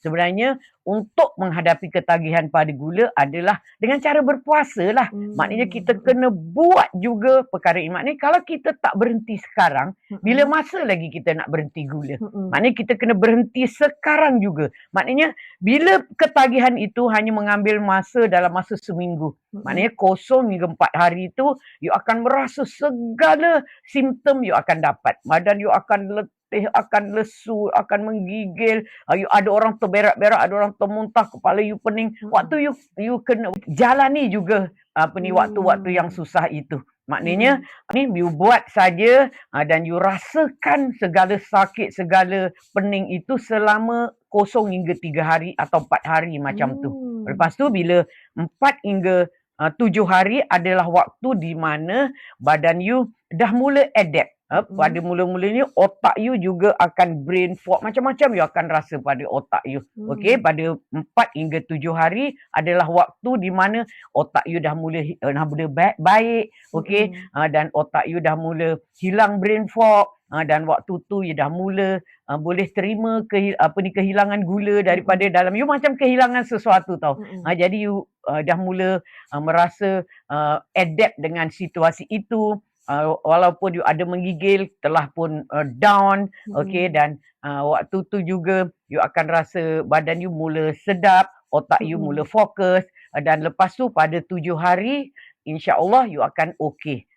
Sebenarnya untuk menghadapi ketagihan pada gula adalah dengan cara berpuasa lah. Maknanya kita kena buat juga perkara ini. Maknanya kalau kita tak berhenti sekarang, bila masa lagi kita nak berhenti gula? Maknanya kita kena berhenti sekarang juga. Maknanya bila ketagihan itu hanya mengambil masa dalam masa seminggu. Maknanya 0 hingga 4 hari itu, you akan merasa segala simptom you akan dapat. Badan you akan letih, akan lesu, akan menggigil. You ada orang terberak-berak, ada orang termuntah, kepala you pening. Waktu you kena jalani juga waktu-waktu yang susah itu. Maknanya ni you buat saja dan you rasakan segala sakit, segala pening itu selama 0 hingga 3 hari atau 4 hari macam tu. Lepas tu bila 4 hingga 7 hari adalah waktu di mana badan you dah mula adapt. Pada mula-mulanya otak you juga akan brain fog. Macam-macam you akan rasa pada otak you. Okey, pada 4 hingga 7 hari adalah waktu di mana otak you dah mula baik. Okey, dan otak you dah mula hilang brain fog. Dan waktu tu you dah mula boleh terima kehilangan gula daripada dalam you, macam kehilangan sesuatu tau. Jadi you dah mula merasa adapt dengan situasi itu. Walaupun you ada menggigil, telah pun down. Okey, dan waktu tu juga you akan rasa badan you mula sedap, otak you mula fokus, dan lepas tu pada 7 hari insya-Allah you akan okey.